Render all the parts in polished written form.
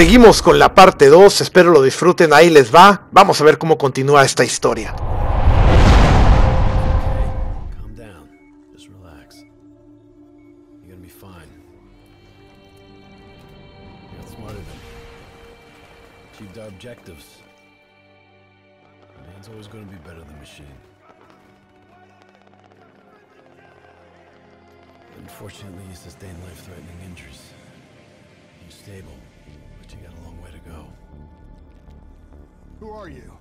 seguimos con la parte 2, espero lo disfruten, ahí les va. Vamos a ver cómo continúa esta historia. Calm down. Just relax. You're gonna be fine. You got smarter than me. Achieved our objectives. Man's always gonna be better than machine. Unfortunately, you sustained life-threatening injuries. You're stable, but you got a long way to go. Who are you?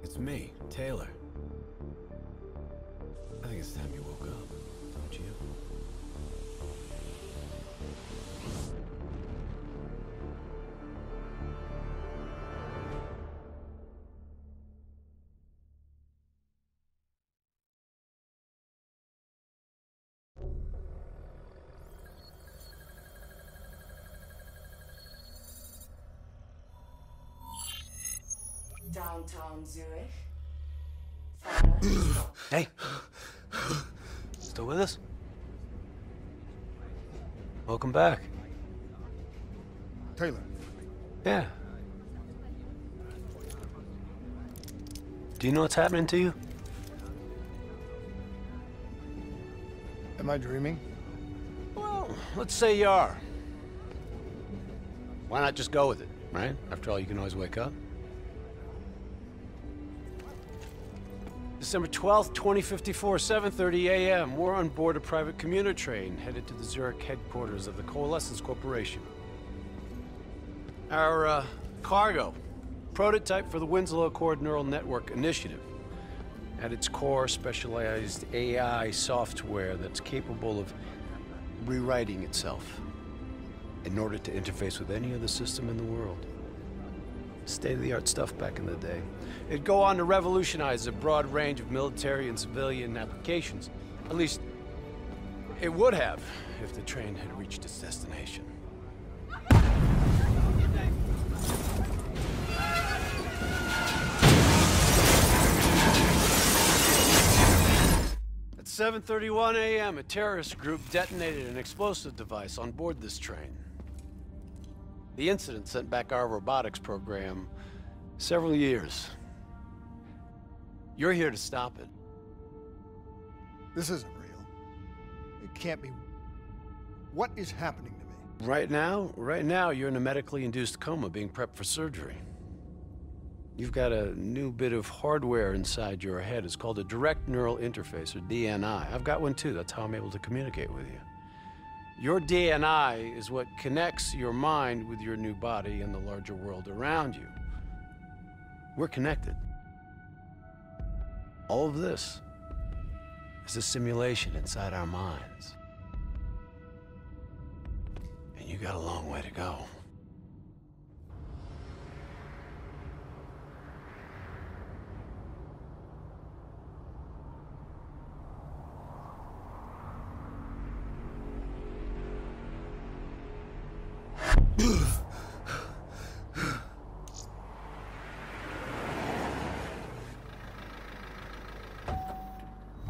It's me, Taylor. I think it's time you woke up, don't you? Downtown Zurich. Hey! Still with us? Welcome back. Taylor. Yeah. Do you know what's happening to you? Am I dreaming? Well, let's say you are. Why not just go with it, right? After all, you can always wake up. December 12th, 2054, 7:30 a.m. We're on board a private commuter train headed to the Zurich headquarters of the Coalescence Corporation. Our cargo, prototype for the Winslow Accord Neural Network Initiative. At its core, specialized AI software that's capable of rewriting itself in order to interface with any other system in the world. State-of-the-art stuff back in the day. It'd go on to revolutionize a broad range of military and civilian applications. At least, it would have if the train had reached its destination. At 7:31 a.m., a terrorist group detonated an explosive device on board this train. The incident sent back our robotics program several years. You're here to stop it. This isn't real. It can't be. What is happening to me? Right now, you're in a medically induced coma being prepped for surgery. You've got a new bit of hardware inside your head. It's called a direct neural interface, or DNI. I've got one too. That's how I'm able to communicate with you. Your DNI is what connects your mind with your new body and the larger world around you. We're connected. All of this is a simulation inside our minds. And you got a long way to go.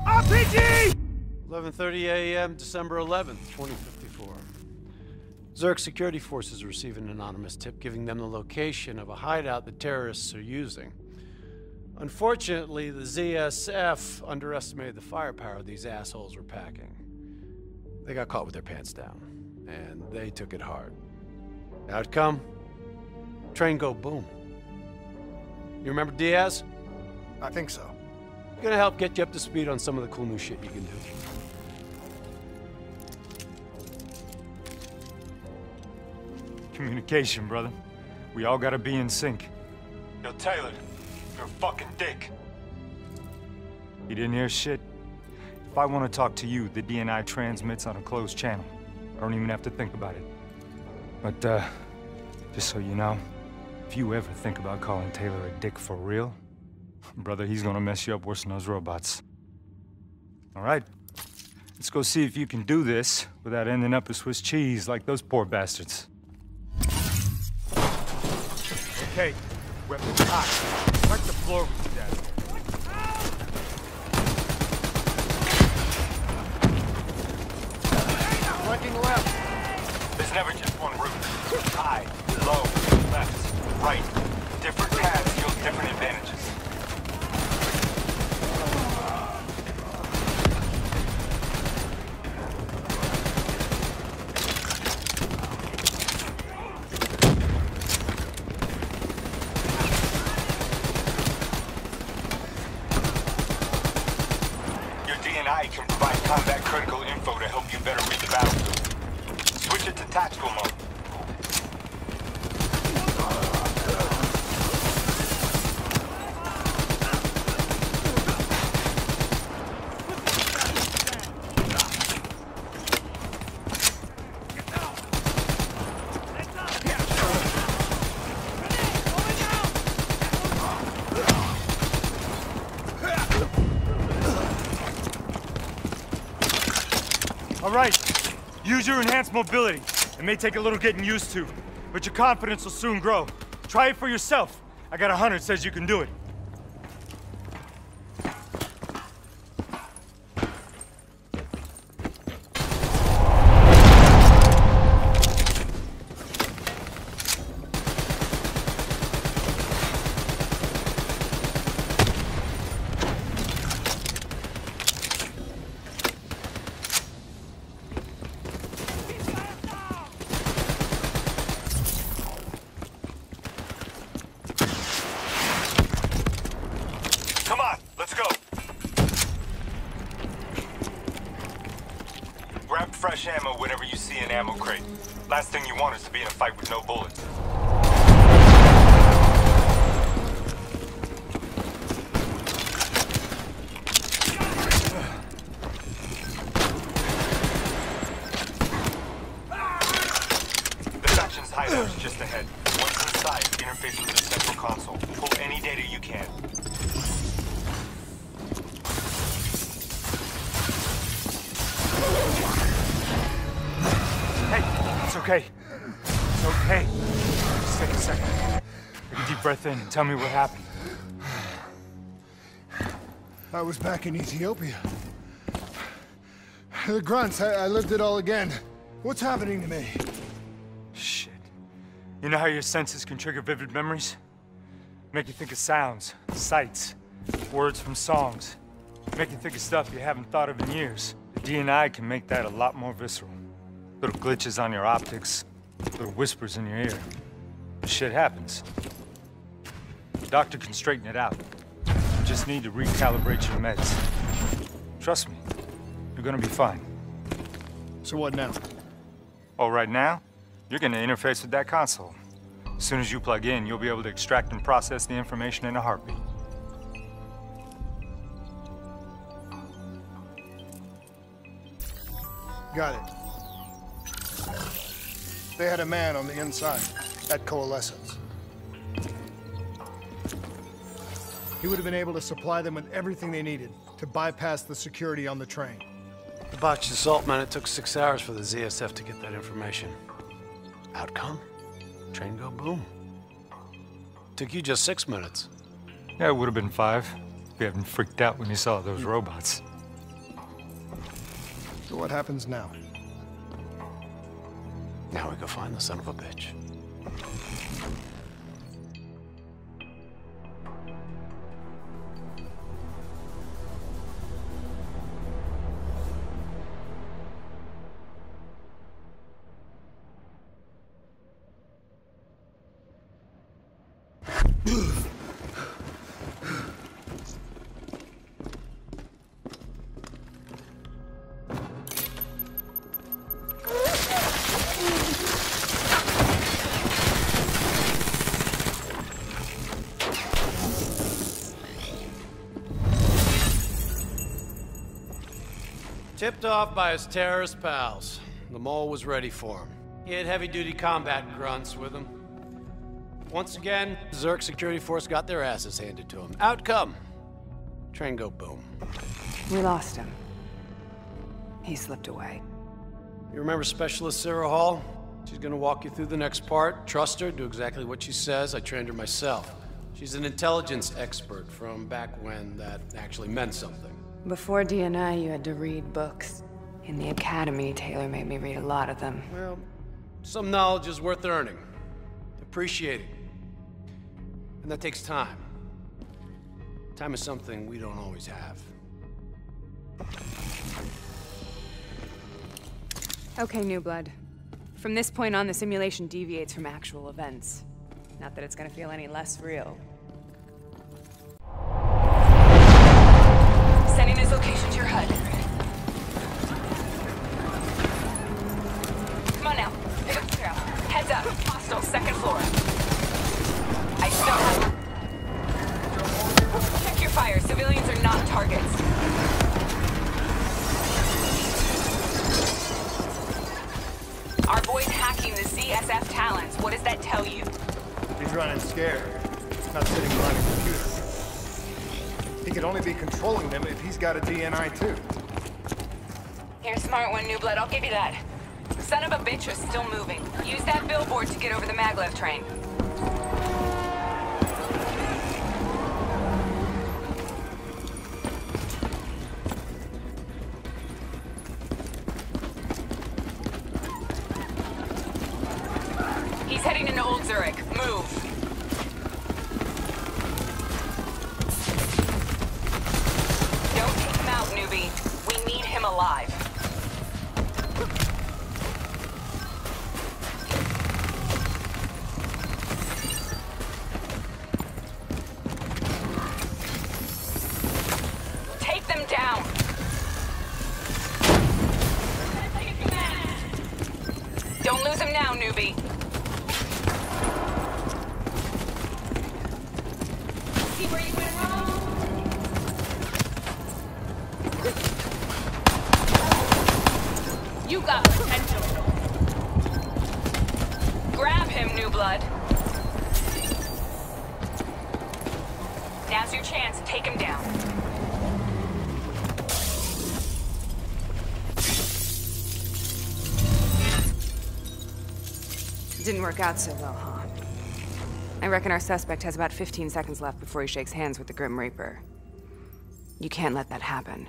RPG! 11:30 a.m., December 11th, 2054. Zurich security forces receive an anonymous tip giving them the location of a hideout the terrorists are using. Unfortunately, the ZSF underestimated the firepower these assholes were packing. They got caught with their pants down, and they took it hard. Outcome? Train go boom. You remember Diaz? I think so. Gonna help get you up to speed on some of the cool new shit you can do. Communication, brother. We all gotta be in sync. Yo, Taylor, you're a fucking dick. You didn't hear shit? If I want to talk to you, the DNI transmits on a closed channel. I don't even have to think about it. But, just so you know, if you ever think about calling Taylor a dick for real, brother, he's gonna mess you up worse than those robots. All right? Let's go see if you can do this without ending up as Swiss cheese like those poor bastards. Okay, weapons hot. Wipe the floor with you, Dad. Flanking left. There's never just one route. High, low, left, right. Different paths yield different advantages. Your DNI can provide combat critical info to help you better read the battlefield. Switch it to tactical mode. All right, use your enhanced mobility. It may take a little getting used to, but your confidence will soon grow. Try it for yourself. I got a hunter that says you can do it. Come on, let's go. Grab fresh ammo whenever you see an ammo crate. Last thing you want is to be in a fight with no bullets. The faction's hideout is just ahead. Once inside, interface with the central console. Pull any data you can. Hey, it's okay. It's okay. Just take a second. Take a deep breath in and tell me what happened. I was back in Ethiopia. The grunts, I lived it all again. What's happening to me? Shit. You know how your senses can trigger vivid memories? Make you think of sounds, sights, words from songs. Make you think of stuff you haven't thought of in years. The DNI can make that a lot more visceral. Little glitches on your optics, little whispers in your ear. Shit happens. The doctor can straighten it out. You just need to recalibrate your meds. Trust me, you're gonna be fine. So what now? Oh, right now, you're gonna interface with that console. As soon as you plug in, you'll be able to extract and process the information in a heartbeat. Got it. They had a man on the inside at Coalescence. He would have been able to supply them with everything they needed to bypass the security on the train. The botched assault, man, it took 6 hours for the ZSF to get that information. Outcome? Train go boom. Took you just 6 minutes. Yeah, it would have been 5 if you hadn't freaked out when you saw those robots. So what happens now? Now we go find the son of a bitch. Tipped off by his terrorist pals, the mole was ready for him. He had heavy-duty combat grunts with him. Once again, the Zerg security force got their asses handed to him. Outcome: train go boom. We lost him. He slipped away. You remember Specialist Sarah Hall? She's gonna walk you through the next part. Trust her, do exactly what she says. I trained her myself. She's an intelligence expert from back when that actually meant something. Before DNI, you had to read books. In the academy, Taylor made me read a lot of them. Well, Some knowledge is worth earning, appreciating. And that takes time. Time is something we don't always have. Okay, New Blood. From this point on, the simulation deviates from actual events. Not that it's gonna feel any less real. Sending this location to your HUD. Come on now. Pick up the trail. Heads up. Hostile, second floor. I still have... Check your fire. Civilians are not targets. Our boy's hacking the ZSF talents. What does that tell you? He's running scared. Not sitting behind a computer. He could only be controlling them if he's got a DNI too. You're a smart one, New Blood. I'll give you that. The son of a bitch is still moving. Use that billboard to get over the maglev train. He's heading into Old Zurich. Move. Don't take him out, newbie. We need him alive. Take them down. Don't lose him now, newbie. See where you went wrong? You got potential. Grab him, New Blood. Now's your chance. Take him down. Didn't work out so well, huh? I reckon our suspect has about 15 seconds left before he shakes hands with the Grim Reaper. You can't let that happen.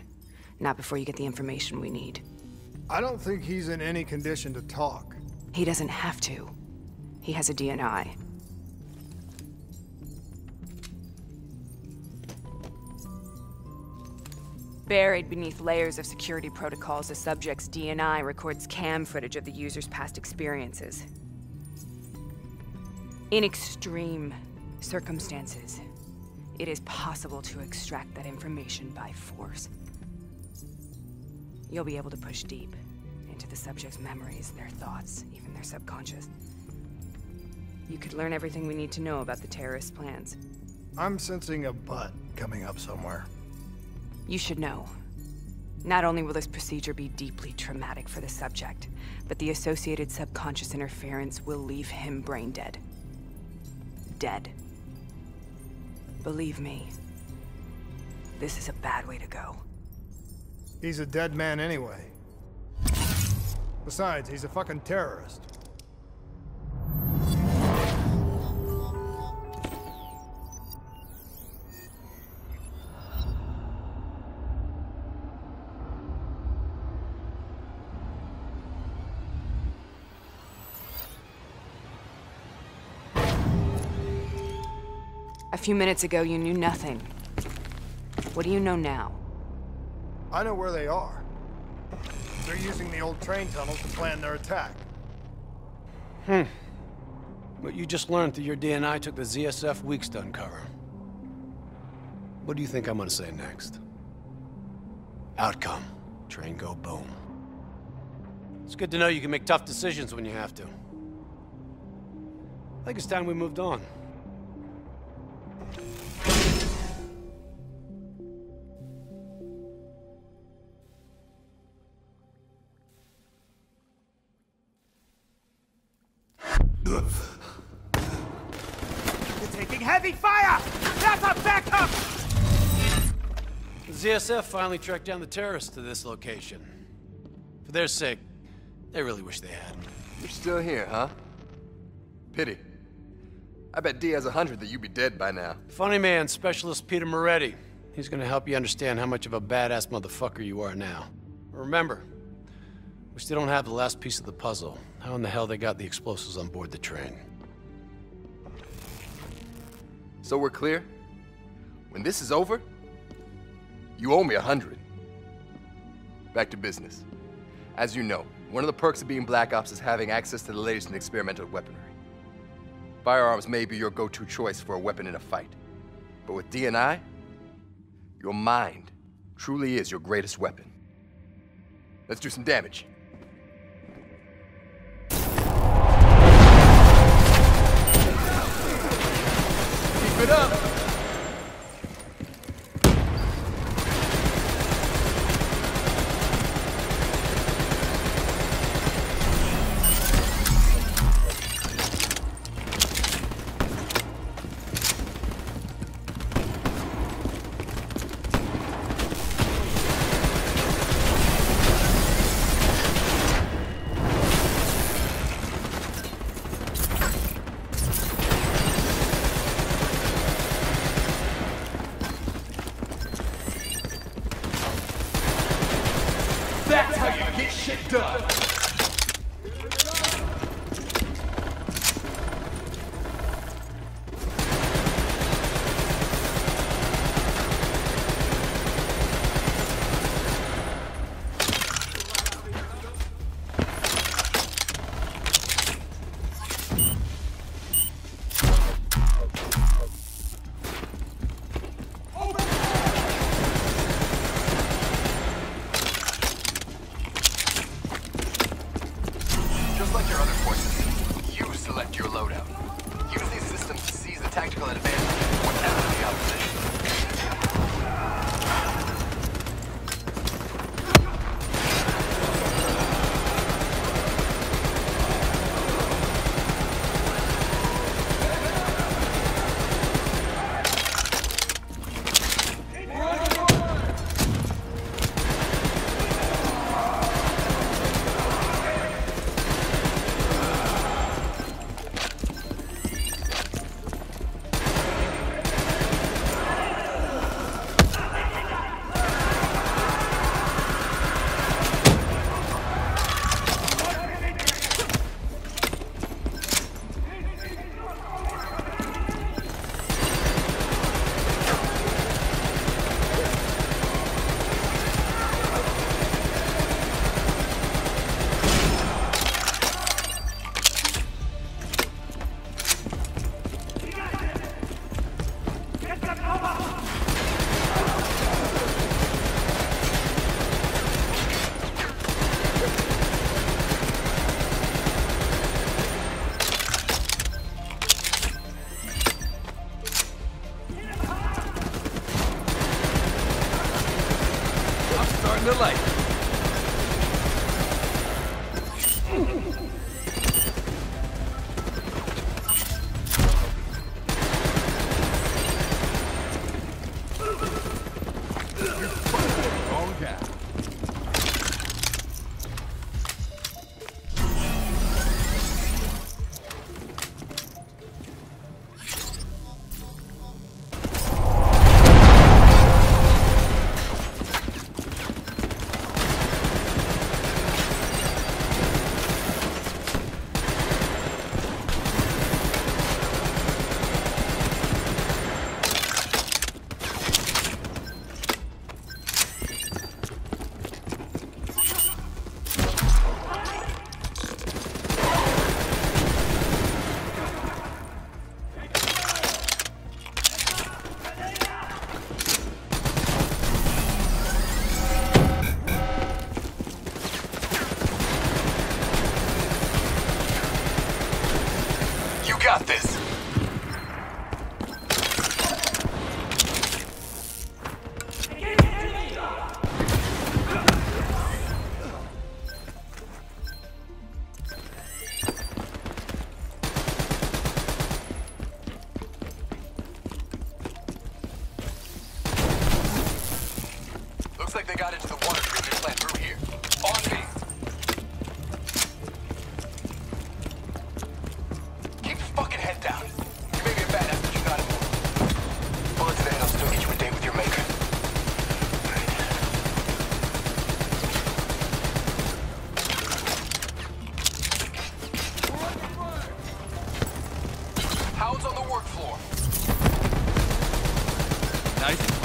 Not before you get the information we need. I don't think he's in any condition to talk. He doesn't have to. He has a DNI. Buried beneath layers of security protocols, the subject's DNI records cam footage of the user's past experiences. In extreme circumstances, it is possible to extract that information by force. You'll be able to push deep into the subject's memories, their thoughts, even their subconscious. You could learn everything we need to know about the terrorist plans. I'm sensing a butt coming up somewhere. You should know. Not only will this procedure be deeply traumatic for the subject, but the associated subconscious interference will leave him brain dead. Dead. Believe me, this is a bad way to go. He's a dead man anyway. Besides, he's a fucking terrorist. A few minutes ago, you knew nothing. What do you know now? I know where they are. They're using the old train tunnels to plan their attack. What you just learned through your DNI took the ZSF weeks to uncover. What do you think I'm gonna say next? Outcome. Train go boom. It's good to know you can make tough decisions when you have to. I think it's time we moved on. Heavy fire! That's a backup! The ZSF finally tracked down the terrorists to this location. For their sake, they really wish they had. You're still here, huh? Pity. I bet D has 100 that you'd be dead by now. Funny man, Specialist Peter Moretti. He's gonna help you understand how much of a badass motherfucker you are now. Remember, We still don't have the last piece of the puzzle. How in the hell they got the explosives on board the train? So we're clear? When this is over, you owe me 100. Back to business. As you know, one of the perks of being Black Ops is having access to the latest in experimental weaponry. Firearms may be your go-to choice for a weapon in a fight. But with D&I, your mind truly is your greatest weapon. Let's do some damage. Keep it up! That's how you get shit done! Just like your other forces, you select your loadout. Use these systems to seize the tactical advantage whenever the opposition. Starting to like it. Wrong guy. Got this. Looks like they got into the water treatment plant through here. On me. Keep your fucking head down. You may be a badass, but you got it. Bullet to the head will still get you a date with your maker. Hounds on the work floor. Nice.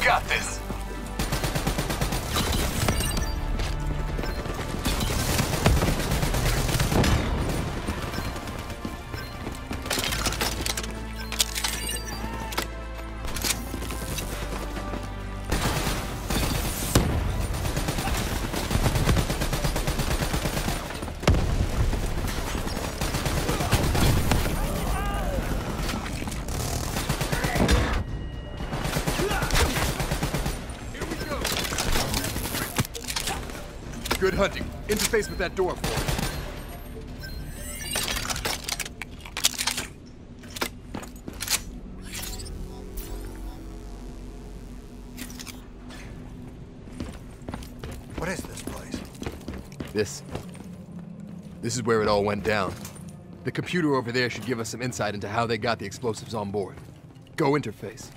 Got this. Good hunting. Interface with that door for me. What is this place? This is where it all went down. The computer over there should give us some insight into how they got the explosives on board. Go interface.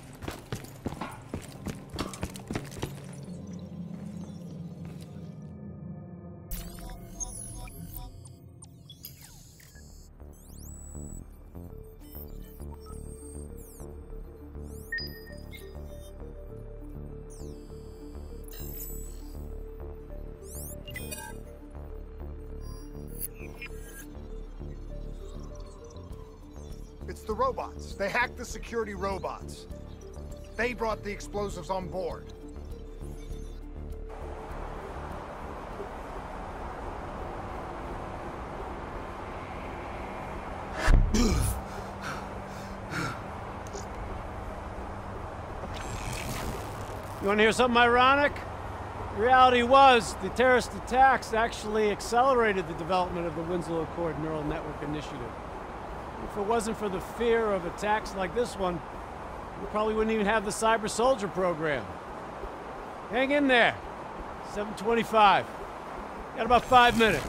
It's the robots. They hacked the security robots. They brought the explosives on board. You want to hear something ironic? The reality was, the terrorist attacks actually accelerated the development of the Winslow Accord Neural Network Initiative. If it wasn't for the fear of attacks like this one, we probably wouldn't even have the Cyber Soldier program. Hang in there. 7:25. Got about 5 minutes.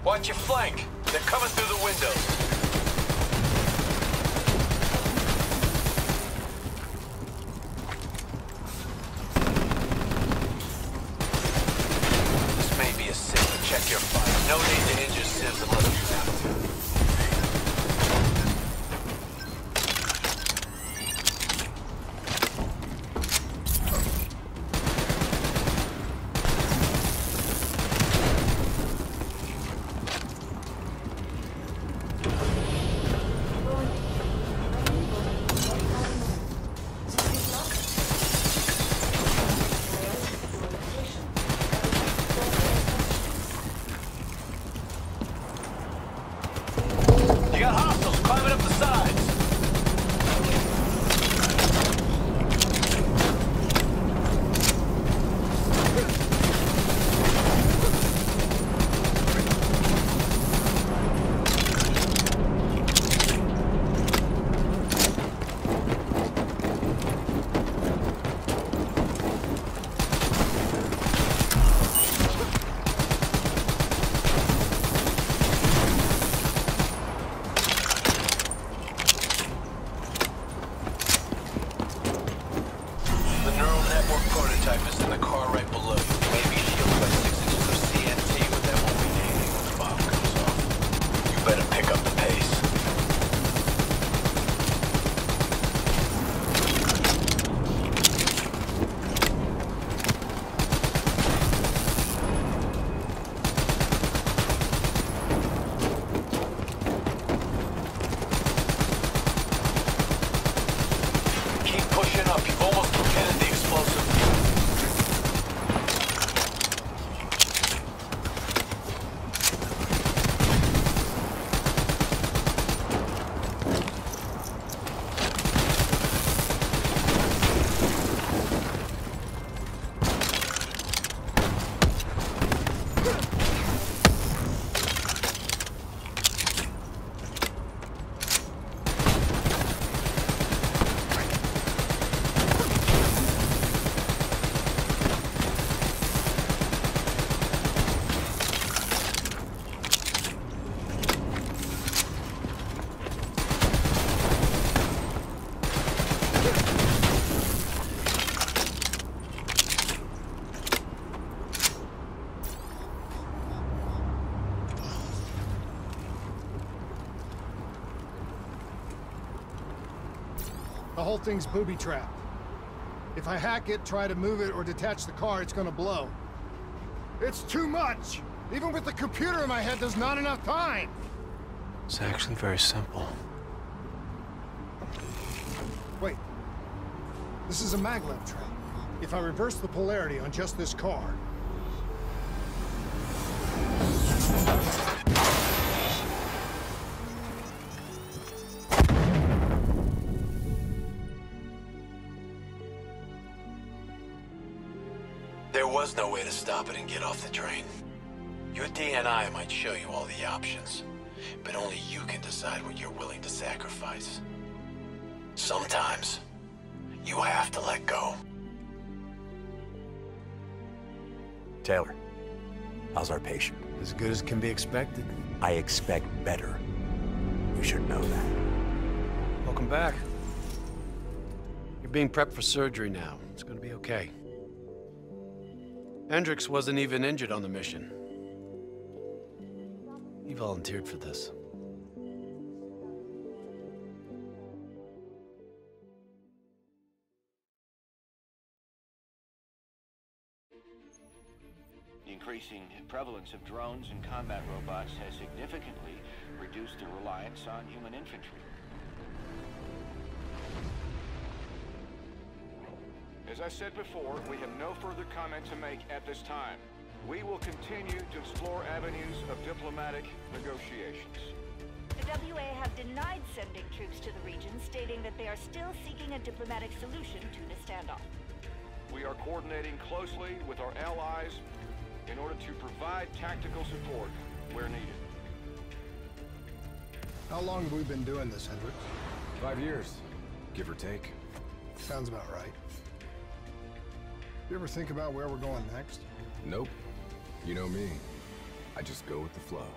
Watch your flank. They're coming through the windows. This may be a sin, but check your fire. No need to injure The whole thing's booby-trapped. If I hack it, try to move it, or detach the car, it's gonna blow. It's too much! Even with the computer in my head, there's not enough time! It's actually very simple. Wait. This is a maglev tray. If I reverse the polarity on just this car... There was no way to stop it and get off the train. Your DNI might show you all the options, but only you can decide what you're willing to sacrifice. Sometimes, you have to let go. Taylor, how's our patient? As good as can be expected. I expect better. You should know that. Welcome back. You're being prepped for surgery now. It's gonna be okay. Hendricks wasn't even injured on the mission. He volunteered for this. The increasing prevalence of drones and combat robots has significantly reduced the reliance on human infantry. As I said before, we have no further comment to make at this time. We will continue to explore avenues of diplomatic negotiations. The WA have denied sending troops to the region, stating that they are still seeking a diplomatic solution to the standoff. We are coordinating closely with our allies in order to provide tactical support where needed. How long have we been doing this, Hendricks? 5 years, give or take. Sounds about right. You ever think about where we're going next? Nope. You know me. I just go with the flow.